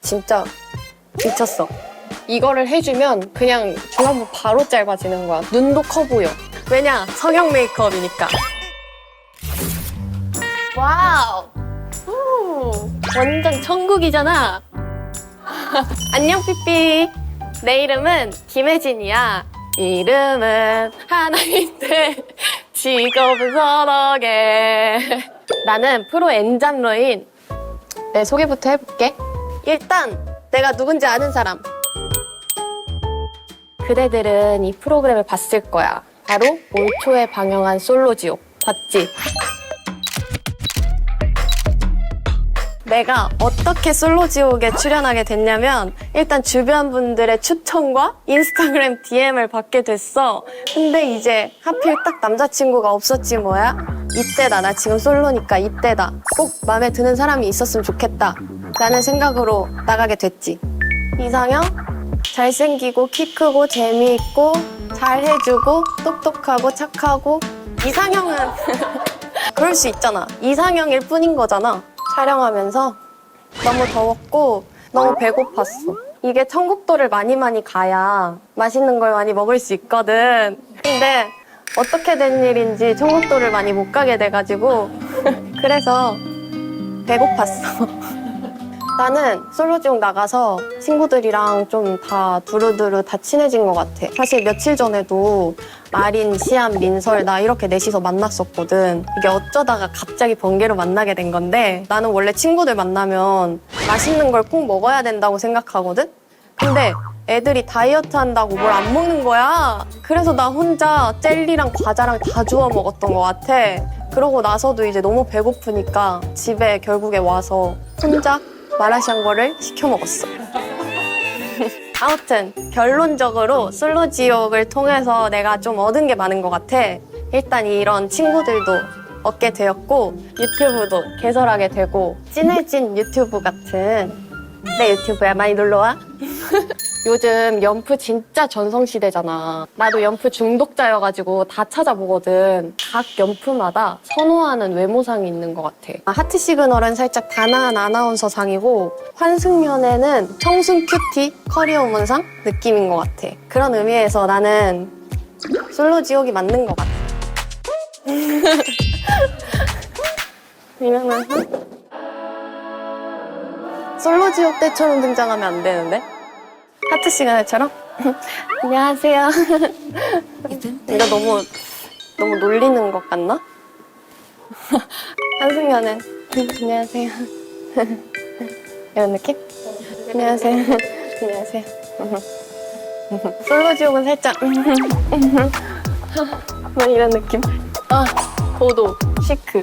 진짜 미쳤어. 이거를 해주면 그냥 중안부 바로 짧아지는 거야. 눈도 커 보여. 왜냐? 성형 메이크업이니까. 와우! 오, 완전 천국이잖아. 안녕 삐삐. 내 이름은 김혜진이야. 이름은 하나인데 직업은 서너 개. 나는 프로 엔잡러인. 내 소개부터 해볼게. 일단 내가 누군지 아는 사람. 그대들은 이 프로그램을 봤을 거야. 바로 올 초에 방영한 솔로지옥. 봤지? 내가 어떻게 솔로지옥에 출연하게 됐냐면 일단 주변 분들의 추천과 인스타그램 DM을 받게 됐어. 근데 이제 하필 딱 남자친구가 없었지 뭐야? 이때다. 나 지금 솔로니까 이때다. 꼭 마음에 드는 사람이 있었으면 좋겠다 라는 생각으로 나가게 됐지. 이상형? 잘생기고 키 크고 재미있고 잘해주고 똑똑하고 착하고. 이상형은 그럴 수 있잖아. 이상형일 뿐인 거잖아. 촬영하면서 너무 더웠고 너무 배고팠어. 이게 청국도를 많이 가야 맛있는 걸 많이 먹을 수 있거든. 근데 어떻게 된 일인지 청국도를 많이 못 가게 돼가지고 그래서 배고팠어. 나는 솔로지옥 나가서 친구들이랑 좀 다 두루두루 다 친해진 것 같아. 사실 며칠 전에도 마린, 시안, 민설 나 이렇게 넷이서 만났었거든. 이게 어쩌다가 갑자기 번개로 만나게 된 건데 나는 원래 친구들 만나면 맛있는 걸 꼭 먹어야 된다고 생각하거든? 근데 애들이 다이어트 한다고 뭘 안 먹는 거야. 그래서 나 혼자 젤리랑 과자랑 다 주워 먹었던 것 같아. 그러고 나서도 이제 너무 배고프니까 집에 결국에 와서 혼자 마라샹궈를 시켜 먹었어. 아무튼 결론적으로 솔로지옥을 통해서 내가 좀 얻은 게 많은 것 같아. 일단 이런 친구들도 얻게 되었고 유튜브도 개설하게 되고 찐해진 유튜브 같은 내 유튜브야. 많이 놀러와. 요즘 연프 진짜 전성시대잖아. 나도 연프 중독자여가지고 다 찾아보거든. 각 연프마다 선호하는 외모상이 있는 것 같아. 하트 시그널은 살짝 다나한 아나운서상이고 환승연애는 청순 큐티 커리어 우먼상 느낌인 것 같아. 그런 의미에서 나는 솔로지옥이 맞는 것 같아. 이러면 솔로지옥 때처럼 등장하면 안 되는데? 하트 시그널처럼? 안녕하세요. 이거 너무 놀리는 것 같나? 한승연은 안녕하세요. 이런 느낌? 안녕하세요. 안녕하세요. 솔로지옥은 살짝 뭐 이런 느낌? 아, 보도, 시크.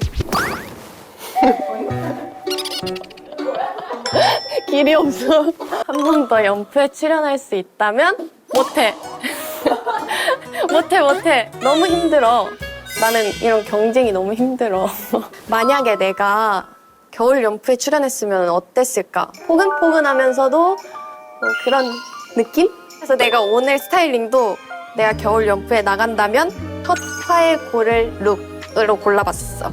길이 없어. 한 번 더 연프에 출연할 수 있다면 못해. 못해. 너무 힘들어. 나는 이런 경쟁이 너무 힘들어. 만약에 내가 겨울 연프에 출연했으면 어땠을까? 포근포근하면서도 그런 느낌? 그래서 내가 오늘 스타일링도 내가 겨울 연프에 나간다면 첫 화에 고를 룩으로 골라봤어.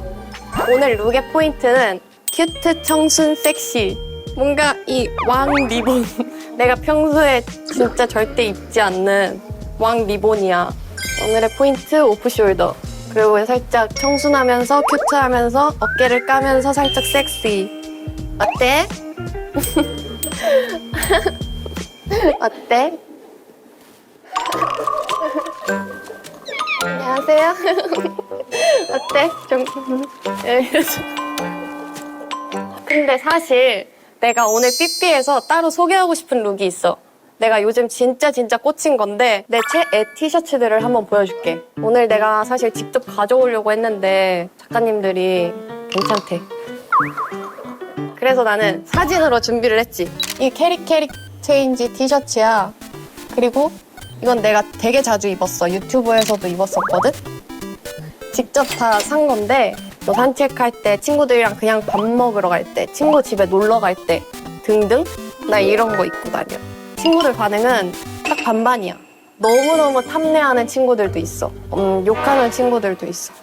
오늘 룩의 포인트는 큐트, 청순, 섹시. 뭔가 이 왕 리본. 내가 평소에 진짜 절대 입지 않는 왕 리본이야. 오늘의 포인트 오프숄더. 그리고 살짝 청순하면서 큐트하면서 어깨를 까면서 살짝 섹시. 어때? 어때? 안녕하세요. 어때? 좀 근데 사실 내가 오늘 삐삐에서 따로 소개하고 싶은 룩이 있어. 내가 요즘 진짜 꽂힌 건데 내 최애 티셔츠들을 한번 보여줄게. 오늘 내가 사실 직접 가져오려고 했는데 작가님들이 괜찮대. 그래서 나는 사진으로 준비를 했지. 이 캐릭 체인지 티셔츠야. 그리고 이건 내가 되게 자주 입었어. 유튜브에서도 입었었거든? 직접 다 산 건데 너 산책할 때, 친구들이랑 그냥 밥 먹으러 갈 때, 친구 집에 놀러 갈 때 등등 나 이런 거 입고 다녀. 친구들 반응은 딱 반반이야. 너무너무 탐내하는 친구들도 있어. 욕하는 친구들도 있어.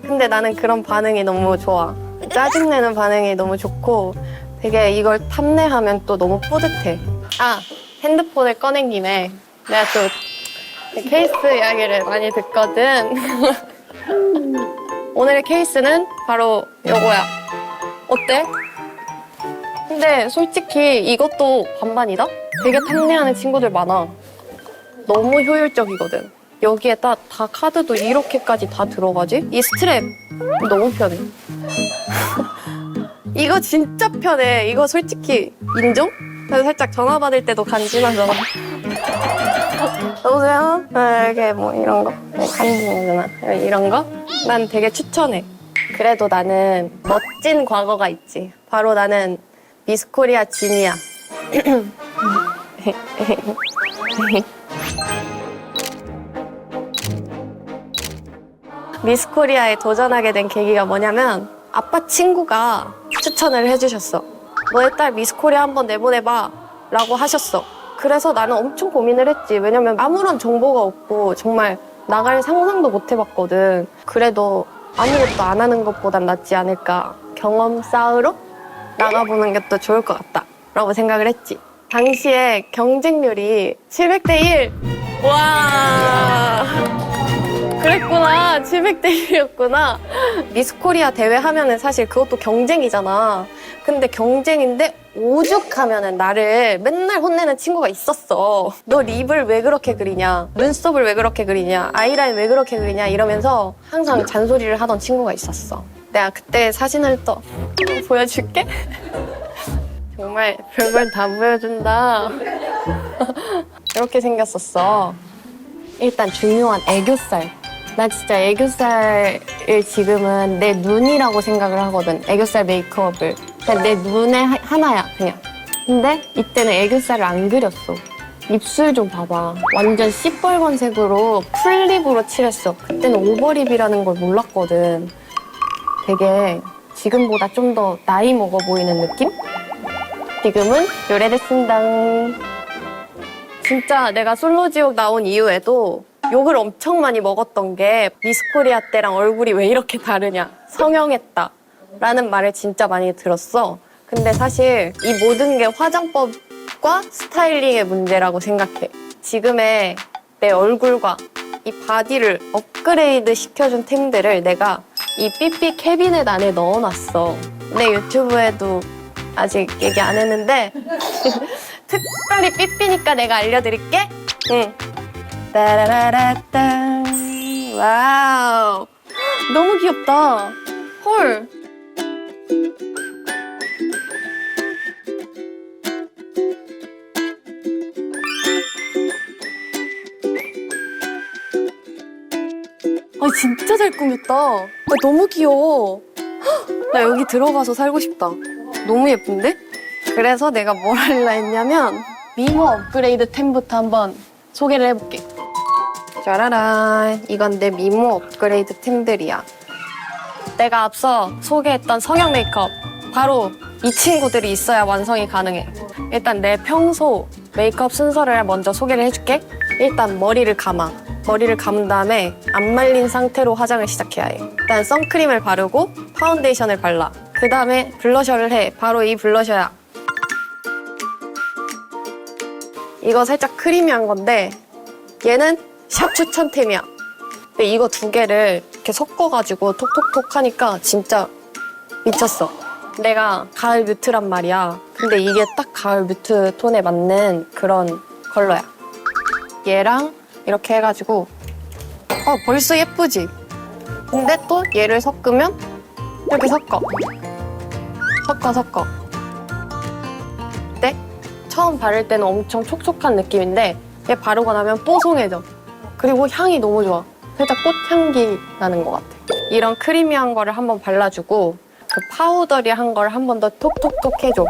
근데 나는 그런 반응이 너무 좋아. 짜증내는 반응이 너무 좋고 되게 이걸 탐내하면 또 너무 뿌듯해. 아, 핸드폰을 꺼낸 김에 내가 또 케이스 이야기를 많이 듣거든. 오늘의 케이스는 바로 요거야. 어때? 근데 솔직히 이것도 반반이다? 되게 탐내하는 친구들 많아. 너무 효율적이거든. 여기에 다 카드도 이렇게까지 다 들어가지? 이 스트랩 너무 편해. 이거 진짜 편해. 이거 솔직히 인정? 그래서 살짝 전화 받을 때도 간지나잖아. 여보세요? 이렇게 뭐 이런 거 간지나잖아. 이런 거? 난 되게 추천해. 그래도 나는 멋진 과거가 있지. 바로 나는 미스코리아 진이야. 미스코리아에 도전하게 된 계기가 뭐냐면 아빠 친구가 추천을 해주셨어. 너의 딸 미스코리아 한번 내보내봐 라고 하셨어. 그래서 나는 엄청 고민을 했지. 왜냐면 아무런 정보가 없고 정말 나갈 상상도 못 해봤거든. 그래도 아무것도 안 하는 것보단 낫지 않을까. 경험 쌓으러 나가보는 게 또 좋을 것 같다 라고 생각을 했지. 당시에 경쟁률이 700대 1. 와, 그랬구나. 700대 1이었구나. 미스코리아 대회 하면은 사실 그것도 경쟁이잖아. 근데 경쟁인데 오죽하면은 나를 맨날 혼내는 친구가 있었어. 너 립을 왜 그렇게 그리냐? 눈썹을 왜 그렇게 그리냐? 아이라인 왜 그렇게 그리냐? 이러면서 항상 잔소리를 하던 친구가 있었어. 내가 그때 사진을 또 보여줄게. 정말 별걸 다 보여준다. 이렇게 생겼었어. 일단 중요한 애교살. 나 진짜 애교살을 지금은 내 눈이라고 생각을 하거든. 애교살 메이크업을. 그냥 내 눈에 하나야, 그냥. 근데 이때는 애교살을 안 그렸어. 입술 좀 봐봐. 완전 시뻘건색으로 풀립으로 칠했어. 그때는 오버립이라는 걸 몰랐거든. 되게 지금보다 좀 더 나이 먹어 보이는 느낌? 지금은 요래됐습니다. 진짜 내가 솔로지옥 나온 이후에도 욕을 엄청 많이 먹었던 게 미스코리아 때랑 얼굴이 왜 이렇게 다르냐, 성형했다 라는 말을 진짜 많이 들었어. 근데 사실 이 모든 게 화장법과 스타일링의 문제라고 생각해. 지금의 내 얼굴과 이 바디를 업그레이드 시켜준 템들을 내가 이 삐삐 캐비넷 안에 넣어놨어. 내 유튜브에도 아직 얘기 안 했는데 특별히 삐삐니까 내가 알려드릴게. 응. 따라라라따. 와우. 너무 귀엽다. 헐. 아, 진짜 잘 꾸몄다. 아, 너무 귀여워. 헉, 나 여기 들어가서 살고 싶다. 너무 예쁜데? 그래서 내가 뭘 하려 했냐면 미모 업그레이드 템부터 한번 소개를 해볼게. 짜라란. 이건 내 미모 업그레이드 템들이야. 내가 앞서 소개했던 성형 메이크업. 바로 이 친구들이 있어야 완성이 가능해. 일단 내 평소 메이크업 순서를 먼저 소개를 해줄게. 일단 머리를 감아. 머리를 감은 다음에 안 말린 상태로 화장을 시작해야 해. 일단 선크림을 바르고 파운데이션을 발라. 그 다음에 블러셔를 해. 바로 이 블러셔야. 이거 살짝 크리미한 건데 얘는 샵 추천템이야. 근데 이거 두 개를 이렇게 섞어가지고 톡톡톡 하니까 진짜 미쳤어. 내가 가을 뮤트란 말이야. 근데 이게 딱 가을 뮤트 톤에 맞는 그런 컬러야. 얘랑 이렇게 해가지고 벌써 예쁘지? 근데 또 얘를 섞으면 이렇게 섞어. 네? 처음 바를 때는 엄청 촉촉한 느낌인데 얘 바르고 나면 뽀송해져. 그리고 향이 너무 좋아. 살짝 꽃향기 나는 것 같아. 이런 크리미한 거를 한번 발라주고 그 파우더리한 걸 한 번 더 톡톡톡 해줘.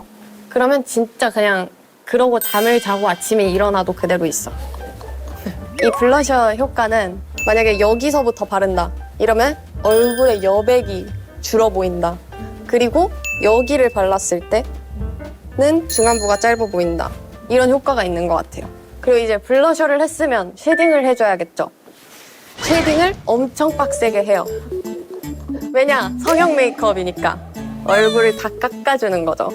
그러면 진짜 그냥 그러고 잠을 자고 아침에 일어나도 그대로 있어. 이 블러셔 효과는 만약에 여기서부터 바른다 이러면 얼굴의 여백이 줄어 보인다. 그리고 여기를 발랐을 때는 중안부가 짧아 보인다. 이런 효과가 있는 것 같아요. 그리고 이제 블러셔를 했으면 쉐딩을 해줘야겠죠. 쉐딩을 엄청 빡세게 해요. 왜냐? 성형 메이크업이니까 얼굴을 다 깎아주는 거죠.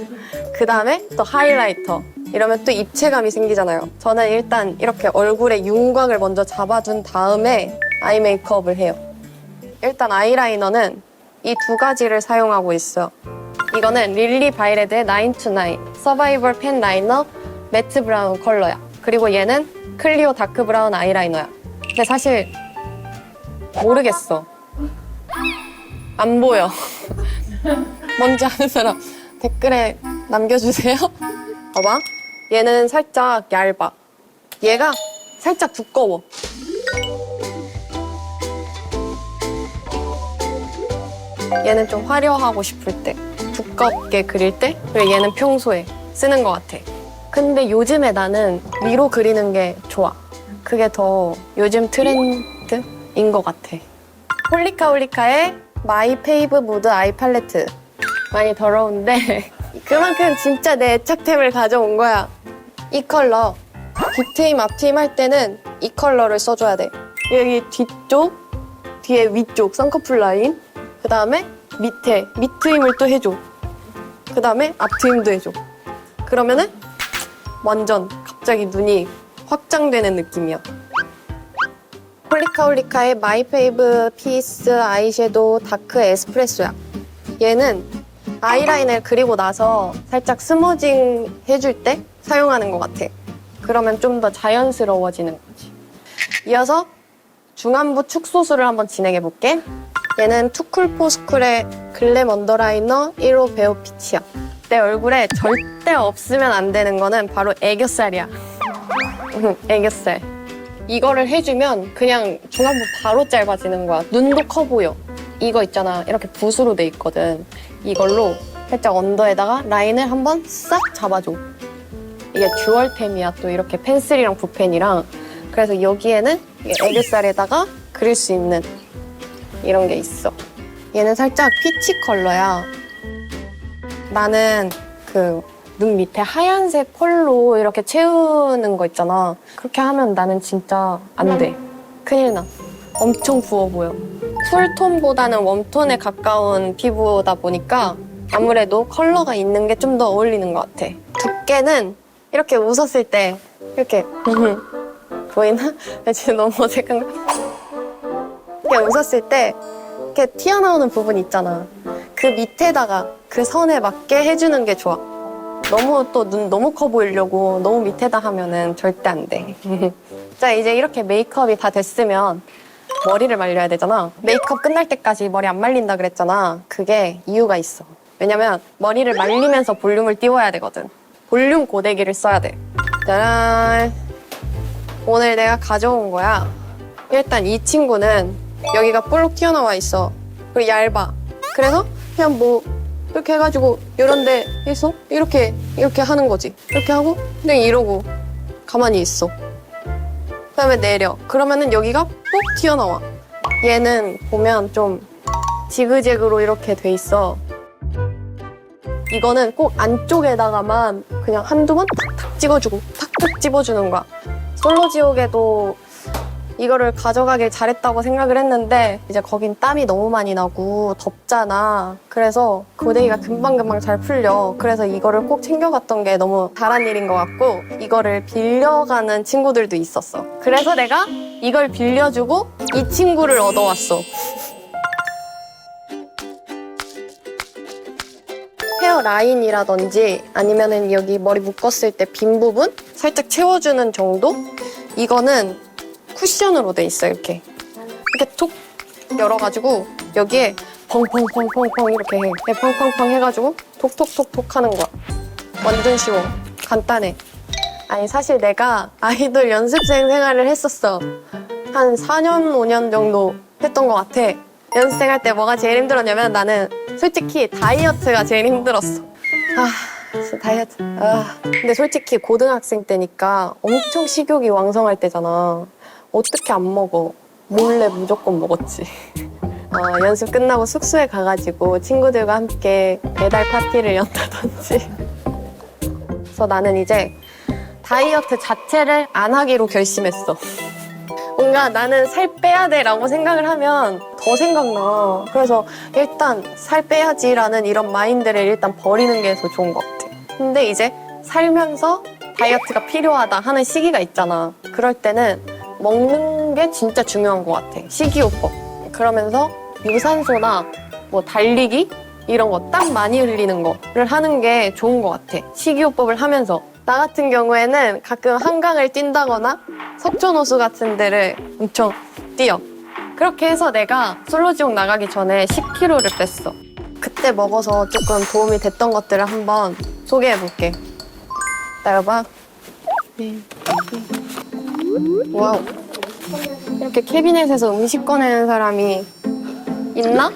그 다음에 또 하이라이터. 이러면 또 입체감이 생기잖아요. 저는 일단 이렇게 얼굴에 윤곽을 먼저 잡아준 다음에 아이 메이크업을 해요. 일단 아이라이너는 이 두 가지를 사용하고 있어요. 이거는 릴리 바이레드의 929 서바이벌 펜 라이너 매트 브라운 컬러야. 그리고 얘는 클리오 다크 브라운 아이라이너야. 근데 사실 모르겠어. 안 보여. 뭔지 아는 사람 댓글에 남겨주세요. 봐봐. 얘는 살짝 얇아. 얘가 살짝 두꺼워. 얘는 좀 화려하고 싶을 때, 두껍게 그릴 때, 그리고 얘는 평소에 쓰는 것 같아. 근데 요즘에 나는 위로 그리는 게 좋아. 그게 더 요즘 트렌드인 것 같아. 홀리카홀리카의 마이 페이브 무드 아이 팔레트. 많이 더러운데 그만큼 진짜 내 애착템을 가져온 거야. 이 컬러. 뒷트임, 앞트임 할 때는 이 컬러를 써줘야 돼. 여기 뒤쪽, 뒤에 위쪽 쌍꺼풀 라인. 그 다음에 밑에 밑트임을 또 해줘. 그 다음에 앞트임도 해줘. 그러면은 완전 갑자기 눈이 확장되는 느낌이야. 홀리카홀리카의 마이 페이브 피스 아이섀도우 다크 에스프레소야. 얘는 아이라인을 그리고 나서 살짝 스머징 해줄 때 사용하는 것 같아. 그러면 좀 더 자연스러워지는 거지. 이어서 중안부 축소술을 한번 진행해볼게. 얘는 투쿨포스쿨의 글램 언더라이너 1호 베어 피치야. 내 얼굴에 절대 없으면 안 되는 거는 바로 애교살이야. 애교살. 이거를 해주면 그냥 중안부 바로 짧아지는 거야. 눈도 커 보여. 이거 있잖아. 이렇게 붓으로 돼 있거든. 이걸로 살짝 언더에다가 라인을 한번 싹 잡아줘. 이게 듀얼템이야. 또 이렇게 펜슬이랑 붓펜이랑. 그래서 여기에는 애교살에다가 그릴 수 있는 이런 게 있어. 얘는 살짝 피치 컬러야. 나는 그 눈 밑에 하얀색 펄로 이렇게 채우는 거 있잖아. 그렇게 하면 나는 진짜 안 돼. 큰일 나. 엄청 부어 보여. 쿨톤보다는 웜톤에 가까운 피부다 보니까 아무래도 컬러가 있는 게 좀 더 어울리는 것 같아. 두께는 이렇게 웃었을 때 이렇게 보이나? 지금 너무 어색한가? 이렇게 웃었을 때 이렇게 튀어나오는 부분 있잖아. 그 밑에다가 그 선에 맞게 해주는 게 좋아. 너무 또 눈 너무 커 보이려고 너무 밑에다 하면은 절대 안 돼. 자, 이제 이렇게 메이크업이 다 됐으면 머리를 말려야 되잖아. 메이크업 끝날 때까지 머리 안 말린다 그랬잖아. 그게 이유가 있어. 왜냐면 머리를 말리면서 볼륨을 띄워야 되거든. 볼륨 고데기를 써야 돼. 짜란. 오늘 내가 가져온 거야. 일단 이 친구는 여기가 볼록 튀어나와 있어. 그리고 얇아. 그래서 그냥 뭐 이렇게 해가지고 이런 데 해서 이렇게 하는 거지. 이렇게 하고 그냥 이러고 가만히 있어. 그다음에 내려. 그러면은 여기가 뽁 튀어나와. 얘는 보면 좀 지그재그로 이렇게 돼 있어. 이거는 꼭 안쪽에다가만 그냥 한두 번 탁탁 찍어주고 탁탁 찝어주는 거야. 솔로지옥에도 이거를 가져가길 잘했다고 생각을 했는데 이제 거긴 땀이 너무 많이 나고 덥잖아. 그래서 고데기가 금방금방 잘 풀려. 그래서 이거를 꼭 챙겨갔던 게 너무 잘한 일인 것 같고 이거를 빌려가는 친구들도 있었어. 그래서 내가 이걸 빌려주고 이 친구를 얻어왔어. 헤어 라인이라든지 아니면은 여기 머리 묶었을 때 빈 부분 살짝 채워주는 정도? 이거는 쿠션으로 돼 있어. 이렇게 톡 열어가지고 여기에 펑펑펑펑펑 이렇게 해. 펑펑펑 해가지고 톡톡톡톡 하는 거야. 완전 쉬워. 간단해. 아니 사실 내가 아이돌 연습생 생활을 했었어. 한 4년 5년 정도 했던 것 같아. 연습생 할 때 뭐가 제일 힘들었냐면 나는 솔직히 다이어트가 제일 힘들었어. 진짜 다이어트. 근데 솔직히 고등학생 때니까 엄청 식욕이 왕성할 때잖아. 어떻게 안 먹어? 몰래 무조건 먹었지. 연습 끝나고 숙소에 가가지고 친구들과 함께 배달 파티를 연다든지. 그래서 나는 이제 다이어트 자체를 안 하기로 결심했어. 뭔가 나는 살 빼야 돼라고 생각을 하면 더 생각나. 그래서 일단 살 빼야지라는 이런 마인드를 일단 버리는 게 더 좋은 것 같아. 근데 이제 살면서 다이어트가 필요하다 하는 시기가 있잖아. 그럴 때는 먹는 게 진짜 중요한 것 같아. 식이요법. 그러면서 유산소나 뭐 달리기 이런 거 땀 많이 흘리는 거를 하는 게 좋은 것 같아. 식이요법을 하면서. 나 같은 경우에는 가끔 한강을 뛴다거나 석촌호수 같은 데를 엄청 뛰어. 그렇게 해서 내가 솔로지옥 나가기 전에 10kg를 뺐어. 그때 먹어서 조금 도움이 됐던 것들을 한번 소개해볼게. 따라봐. 와우. 이렇게 캐비넷에서 음식 꺼내는 사람이 있나?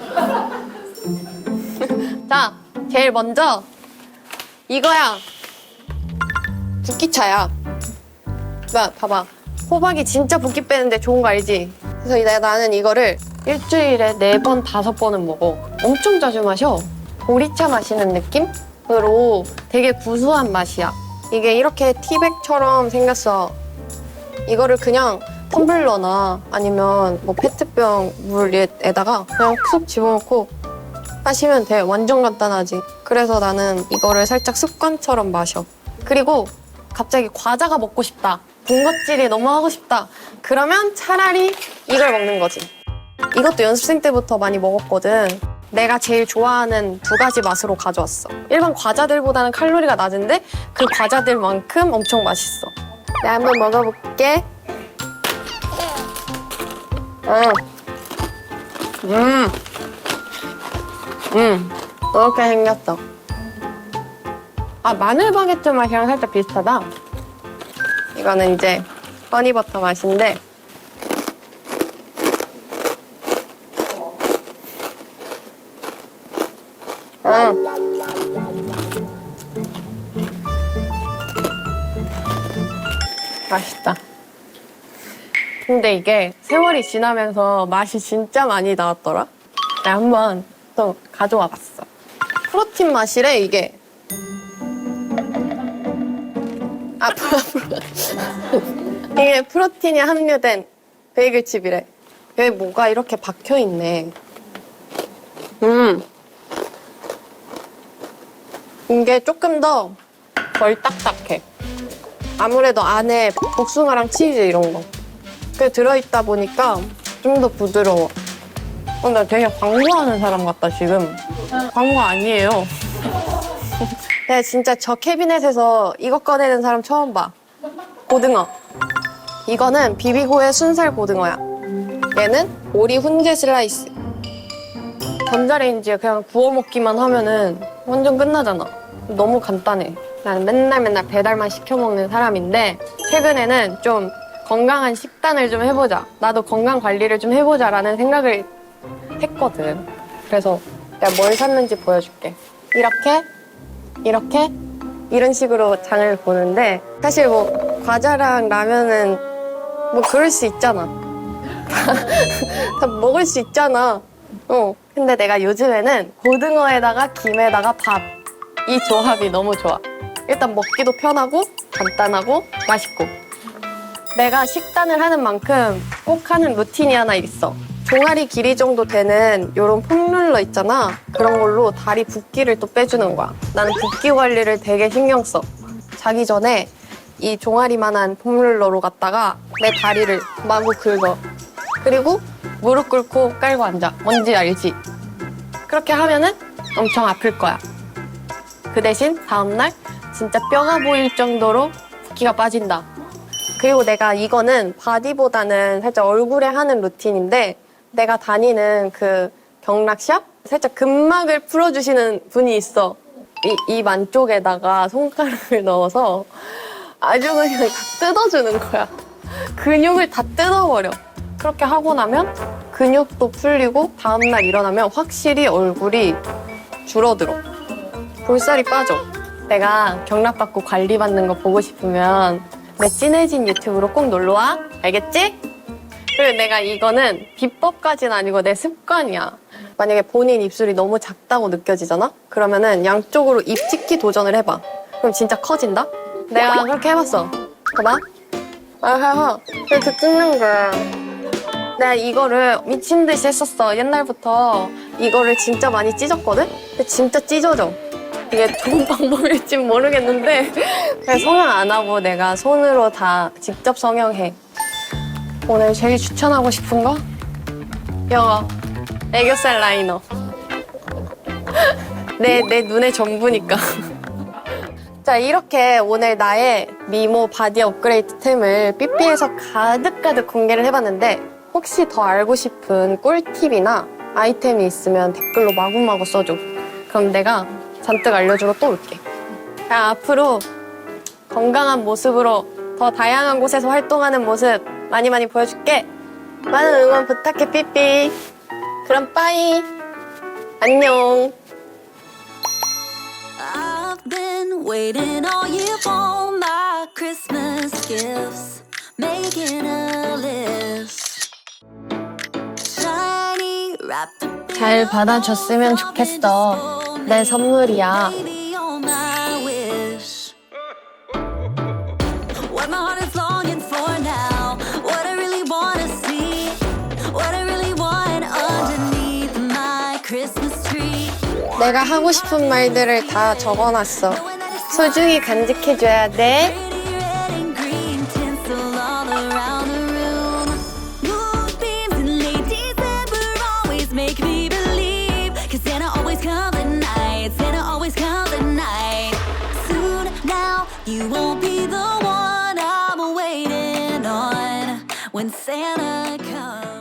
자, 제일 먼저 이거야. 붓기차야. 봐봐. 호박이 진짜 붓기 빼는데 좋은 거 알지? 그래서 나는 이거를 일주일에 4번, 5번은 먹어. 엄청 자주 마셔. 보리차 마시는 느낌으로 되게 구수한 맛이야. 이게 이렇게 티백처럼 생겼어. 이거를 그냥 텀블러나 아니면 뭐 페트병 물에다가 그냥 쑥 집어넣고 마시면 돼. 완전 간단하지. 그래서 나는 이거를 살짝 습관처럼 마셔. 그리고 갑자기 과자가 먹고 싶다. 군것질이 너무 하고 싶다. 그러면 차라리 이걸 먹는 거지. 이것도 연습생 때부터 많이 먹었거든. 내가 제일 좋아하는 2가지 맛으로 가져왔어. 일반 과자들보다는 칼로리가 낮은데 그 과자들만큼 엄청 맛있어. 내가 한번 먹어볼게. 이렇게 생겼어. 아, 마늘 바게트 맛이랑 살짝 비슷하다. 이거는 이제 허니버터 맛인데 맛있다. 근데 이게 세월이 지나면서 맛이 진짜 많이 나왔더라. 내가 한번 또 가져와 봤어. 프로틴 맛이래, 이게. 이게 프로틴이 함유된 베이글칩이래. 여기 뭐가 이렇게 박혀있네. 이게 조금 더 덜 딱딱해. 아무래도 안에 복숭아랑 치즈 이런 거 그게 들어있다 보니까 좀 더 부드러워. 나 되게 광고하는 사람 같다, 지금. 광고 아니에요. 내가 진짜 저 캐비넷에서 이거 꺼내는 사람 처음 봐. 고등어. 이거는 비비고의 순살 고등어야. 얘는 오리 훈제 슬라이스. 전자레인지에 그냥 구워 먹기만 하면은 완전 끝나잖아. 너무 간단해. 나는 맨날 배달만 시켜 먹는 사람인데 최근에는 좀 건강한 식단을 좀 해보자. 나도 건강 관리를 좀 해보자라는 생각을 했거든. 그래서 내가 뭘 샀는지 보여줄게. 이렇게 이런 식으로 장을 보는데 사실 뭐 과자랑 라면은 뭐 그럴 수 있잖아. 다 먹을 수 있잖아. 근데 내가 요즘에는 고등어에다가 김에다가 밥. 이 조합이 너무 좋아. 일단 먹기도 편하고 간단하고 맛있고. 내가 식단을 하는 만큼 꼭 하는 루틴이 하나 있어. 종아리 길이 정도 되는 이런 폼롤러 있잖아. 그런 걸로 다리 붓기를 또 빼주는 거야. 나는 붓기 관리를 되게 신경 써. 자기 전에 이 종아리만한 폼롤러로 갔다가 내 다리를 마구 긁어. 그리고 무릎 꿇고 깔고 앉아. 뭔지 알지? 그렇게 하면은 엄청 아플 거야. 그 대신 다음날 진짜 뼈가 보일 정도로 붓기가 빠진다. 그리고 내가 이거는 바디보다는 살짝 얼굴에 하는 루틴인데 내가 다니는 그 경락샵? 살짝 근막을 풀어주시는 분이 있어. 입 안쪽에다가 손가락을 넣어서 아주 그냥 다 뜯어주는 거야. 근육을 다 뜯어버려. 그렇게 하고 나면 근육도 풀리고 다음날 일어나면 확실히 얼굴이 줄어들어. 볼살이 빠져. 내가 경락받고 관리받는 거 보고 싶으면 내 진해진 유튜브로 꼭 놀러와. 알겠지? 그리고 내가 이거는 비법까지는 아니고 내 습관이야. 만약에 본인 입술이 너무 작다고 느껴지잖아? 그러면은 양쪽으로 입 찍기 도전을 해봐. 그럼 진짜 커진다? 내가 그렇게 해봤어. 봐봐. 이렇게 찍는 거야. 내가 이거를 미친 듯이 했었어. 옛날부터 이거를 진짜 많이 찢었거든? 근데 진짜 찢어져. 이게 좋은 방법일지 모르겠는데 그냥 성형 안 하고 내가 손으로 다 직접 성형해. 오늘 제일 추천하고 싶은 거? 이거 애교살 라이너. 내 눈의 전부니까. 자, 이렇게 오늘 나의 미모 바디 업그레이드 템을 삐삐에서 가득가득 공개를 해봤는데 혹시 더 알고 싶은 꿀팁이나 아이템이 있으면 댓글로 마구마구 써줘. 그럼 내가 잔뜩 알려주러 또 올게. 자, 앞으로 건강한 모습으로 더 다양한 곳에서 활동하는 모습 많이 많이 보여줄게. 많은 응원 부탁해, 삐삐. 그럼 빠이. 안녕. I've been waiting all year for my Christmas gifts, making a list. Shiny, wrapped up in 잘 받아줬으면 좋겠어. 내 선물이야. baby, you're my wish. What my heart is longing for now, what I really wanna see, what I really want underneath my Christmas tree. 내가 하고 싶은 말들을 다 적어놨어. 소중히 간직해줘야 돼. Pretty red and green tinsel all around the room. Moonbeams in late December always make me believe. 'Cause Santa always comes at night. Santa always comes at night. Soon now you won't be the one I'm waiting on when Santa comes.